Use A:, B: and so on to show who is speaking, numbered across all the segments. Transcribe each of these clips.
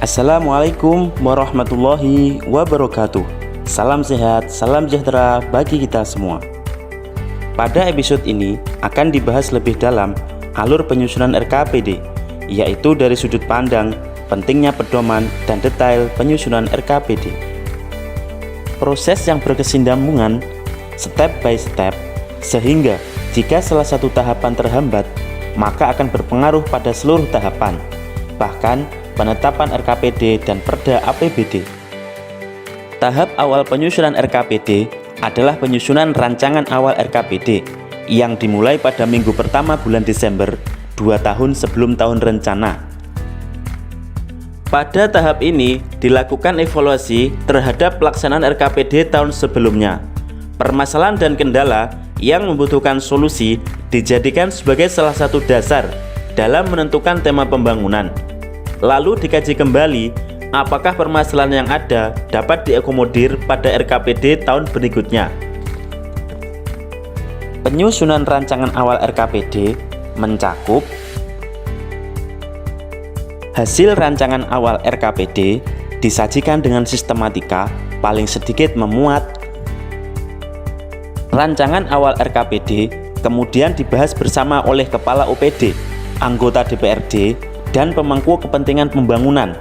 A: Assalamualaikum warahmatullahi wabarakatuh. Salam sehat, salam sejahtera bagi kita semua. Pada episode ini akan dibahas lebih dalam alur penyusunan RKPD, yaitu dari sudut pandang pentingnya pedoman dan detail penyusunan RKPD. Proses yang berkesinambungan step by step, sehingga jika salah satu tahapan terhambat, maka akan berpengaruh pada seluruh tahapan, bahkan penetapan RKPD dan Perda APBD. Tahap awal penyusunan RKPD adalah penyusunan rancangan awal RKPD yang dimulai pada minggu pertama bulan Desember 2 tahun sebelum tahun rencana. Pada tahap ini dilakukan evaluasi terhadap pelaksanaan RKPD tahun sebelumnya. Permasalahan dan kendala yang membutuhkan solusi dijadikan sebagai salah satu dasar dalam menentukan tema pembangunan. Lalu dikaji kembali apakah permasalahan yang ada dapat diakomodir pada RKPD tahun berikutnya. Penyusunan rancangan awal RKPD mencakup hasil rancangan awal RKPD disajikan dengan sistematika, paling sedikit memuat rancangan awal RKPD, kemudian dibahas bersama oleh Kepala OPD, anggota DPRD, dan pemangku kepentingan pembangunan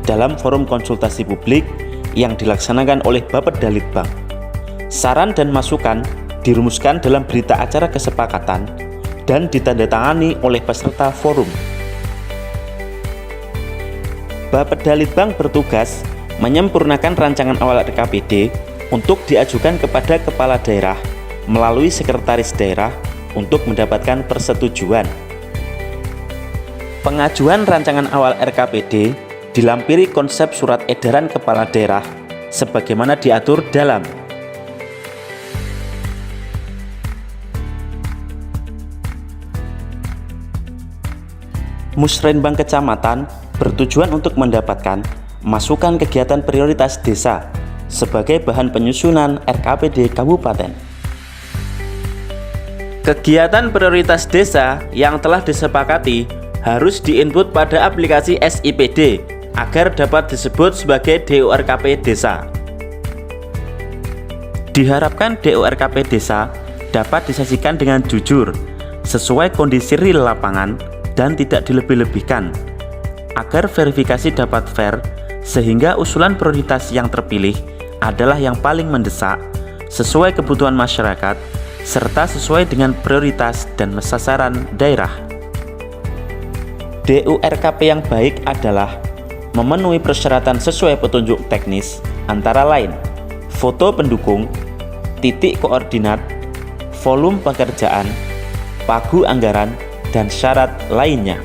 A: dalam forum konsultasi publik yang dilaksanakan oleh Bapeda Litbang. Saran dan masukan dirumuskan dalam berita acara kesepakatan dan ditandatangani oleh peserta forum. Bapeda Litbang bertugas menyempurnakan rancangan awal RKPD untuk diajukan kepada kepala daerah melalui sekretaris daerah untuk mendapatkan persetujuan. Pengajuan rancangan awal RKPD dilampiri konsep surat edaran kepala daerah sebagaimana diatur dalam Musrenbang Kecamatan bertujuan untuk mendapatkan masukan kegiatan prioritas desa sebagai bahan penyusunan RKPD Kabupaten. Kegiatan prioritas desa yang telah disepakati harus diinput pada aplikasi SIPD agar dapat disebut sebagai DORKP Desa. Diharapkan DORKP Desa dapat disajikan dengan jujur, sesuai kondisi real lapangan dan tidak dilebih-lebihkan, agar verifikasi dapat fair sehingga usulan prioritas yang terpilih adalah yang paling mendesak, sesuai kebutuhan masyarakat, serta sesuai dengan prioritas dan sasaran daerah. DURKP yang baik adalah memenuhi persyaratan sesuai petunjuk teknis, antara lain foto pendukung, titik koordinat, volume pekerjaan, pagu anggaran, dan syarat lainnya.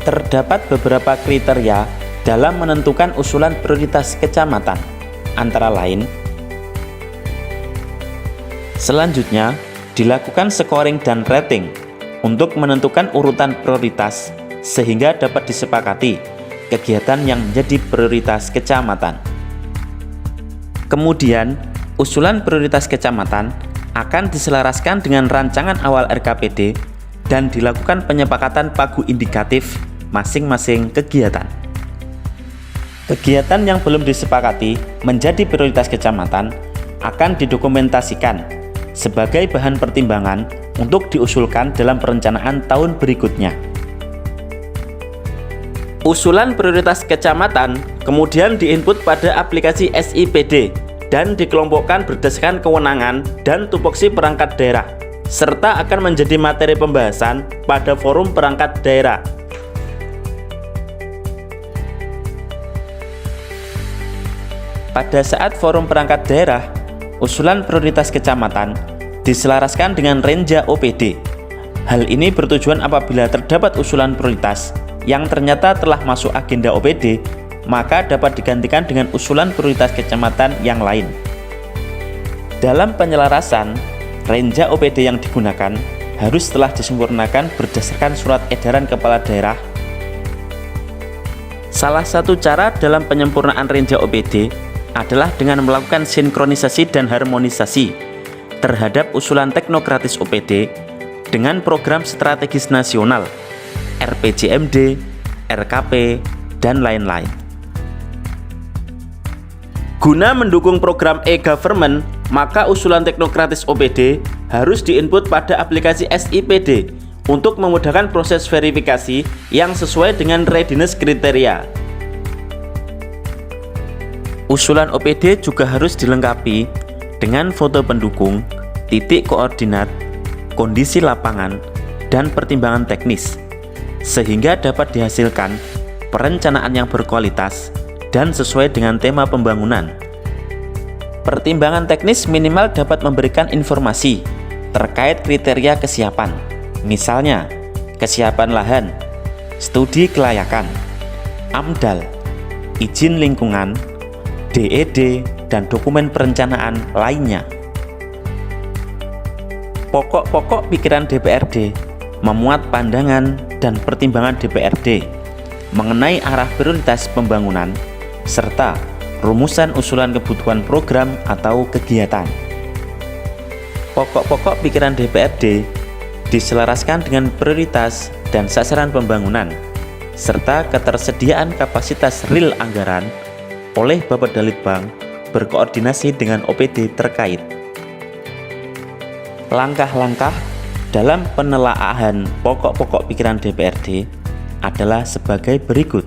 A: Terdapat beberapa kriteria dalam menentukan usulan prioritas kecamatan, antara lain selanjutnya dilakukan scoring dan rating untuk menentukan urutan prioritas sehingga dapat disepakati kegiatan yang menjadi prioritas kecamatan. Kemudian, usulan prioritas kecamatan akan diselaraskan dengan rancangan awal RKPD dan dilakukan penyepakatan pagu indikatif masing-masing kegiatan. Kegiatan yang belum disepakati menjadi prioritas kecamatan akan didokumentasikan sebagai bahan pertimbangan untuk diusulkan dalam perencanaan tahun berikutnya. Usulan prioritas kecamatan kemudian diinput pada aplikasi SIPD dan dikelompokkan berdasarkan kewenangan dan tupoksi perangkat daerah, serta akan menjadi materi pembahasan pada forum perangkat daerah. Pada saat forum perangkat daerah, usulan prioritas kecamatan diselaraskan dengan renja OPD. Hal ini bertujuan apabila terdapat usulan prioritas yang ternyata telah masuk agenda OPD, maka dapat digantikan dengan usulan prioritas kecamatan yang lain. Dalam penyelarasan, renja OPD yang digunakan harus telah disempurnakan berdasarkan surat edaran kepala daerah. Salah satu cara dalam penyempurnaan renja OPD adalah dengan melakukan sinkronisasi dan harmonisasi terhadap usulan teknokratis OPD dengan program strategis nasional RPJMD, RKP, dan lain-lain. Guna mendukung program e-government, maka usulan teknokratis OPD harus diinput pada aplikasi SIPD untuk memudahkan proses verifikasi yang sesuai dengan readiness kriteria. Usulan OPD juga harus dilengkapi dengan foto pendukung, titik koordinat, kondisi lapangan, dan pertimbangan teknis, sehingga dapat dihasilkan perencanaan yang berkualitas dan sesuai dengan tema pembangunan. Pertimbangan teknis minimal dapat memberikan informasi terkait kriteria kesiapan, misalnya kesiapan lahan, studi kelayakan, AMDAL, izin lingkungan, DED, dan dokumen perencanaan lainnya. Pokok-pokok pikiran DPRD memuat pandangan dan pertimbangan DPRD mengenai arah prioritas pembangunan serta rumusan usulan kebutuhan program atau kegiatan. Pokok-pokok pikiran DPRD diselaraskan dengan prioritas dan sasaran pembangunan serta ketersediaan kapasitas real anggaran oleh Bapedalitbang berkoordinasi dengan OPD terkait. Langkah-langkah dalam penelaahan pokok-pokok pikiran DPRD adalah sebagai berikut.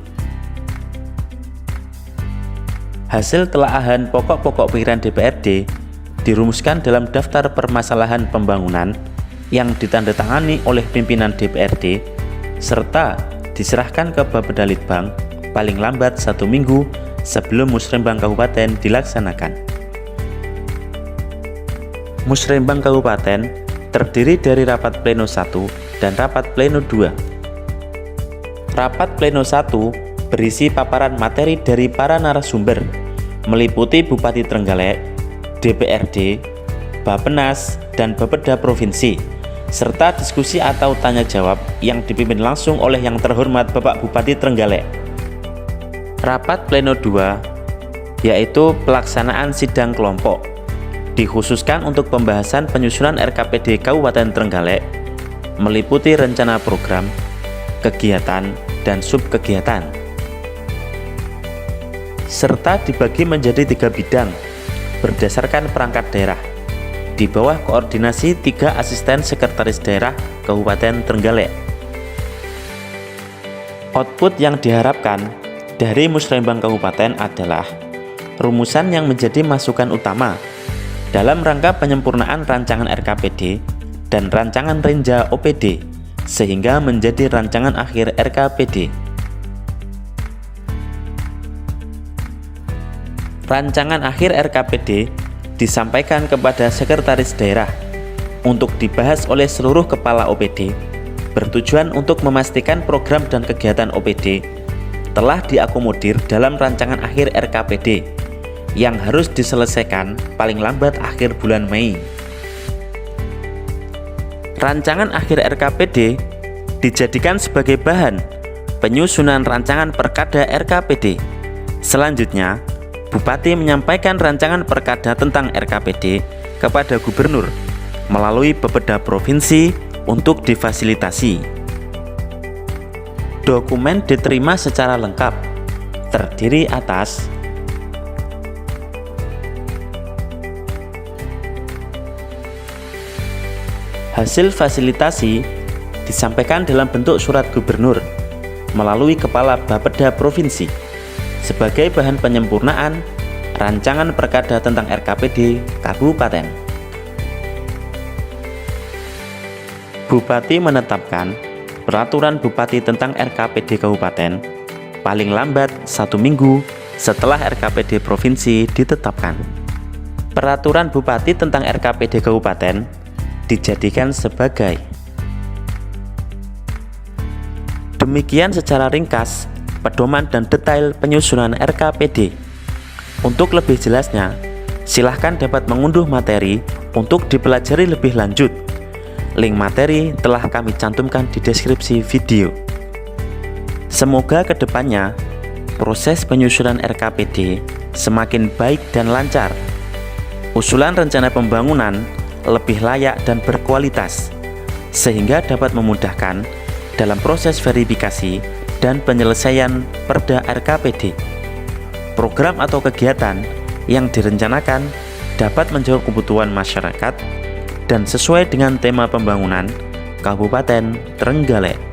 A: Hasil telaahan pokok-pokok pikiran DPRD dirumuskan dalam daftar permasalahan pembangunan yang ditandatangani oleh pimpinan DPRD serta diserahkan ke Bapedalitbang paling lambat 1 minggu sebelum Musrembang Kabupaten dilaksanakan. Musrembang Kabupaten terdiri dari rapat pleno 1 dan rapat pleno 2. Rapat pleno 1 berisi paparan materi dari para narasumber, meliputi Bupati Trenggalek, DPRD, Bappenas, dan Bapeda Provinsi, serta diskusi atau tanya jawab yang dipimpin langsung oleh yang terhormat Bapak Bupati Trenggalek. Rapat pleno 2 yaitu pelaksanaan sidang kelompok, dikhususkan untuk pembahasan penyusunan RKPD Kabupaten Trenggalek, meliputi rencana program, kegiatan, dan subkegiatan, serta dibagi menjadi 3 bidang berdasarkan perangkat daerah di bawah koordinasi 3 asisten sekretaris daerah Kabupaten Trenggalek. Output yang diharapkan dari Musrembang Kabupaten adalah rumusan yang menjadi masukan utama dalam rangka penyempurnaan rancangan RKPD dan rancangan Renja OPD sehingga menjadi rancangan akhir RKPD. Rancangan akhir RKPD disampaikan kepada sekretaris daerah untuk dibahas oleh seluruh kepala OPD, bertujuan untuk memastikan program dan kegiatan OPD telah diakomodir dalam rancangan akhir RKPD yang harus diselesaikan paling lambat akhir bulan Mei. Rancangan akhir RKPD dijadikan sebagai bahan penyusunan rancangan perkada RKPD. Selanjutnya, Bupati menyampaikan rancangan perkada tentang RKPD kepada Gubernur melalui Bapeda Provinsi untuk difasilitasi. Dokumen diterima secara lengkap, terdiri atas hasil fasilitasi disampaikan dalam bentuk surat gubernur melalui Kepala Bapeda Provinsi sebagai bahan penyempurnaan rancangan perkada tentang RKPD Kabupaten. Bupati menetapkan peraturan Bupati tentang RKPD Kabupaten paling lambat 1 minggu setelah RKPD Provinsi ditetapkan. Peraturan Bupati tentang RKPD Kabupaten dijadikan sebagai demikian secara ringkas pedoman dan detail penyusunan RKPD. Untuk lebih jelasnya, silahkan dapat mengunduh materi untuk dipelajari lebih lanjut. Link materi telah kami cantumkan di deskripsi video. Semoga kedepannya proses penyusunan RKPD semakin baik dan lancar. Usulan rencana pembangunan lebih layak dan berkualitas, sehingga dapat memudahkan dalam proses verifikasi dan penyelesaian Perda RKPD. Program atau kegiatan yang direncanakan dapat menjawab kebutuhan masyarakat dan sesuai dengan tema pembangunan Kabupaten Trenggalek.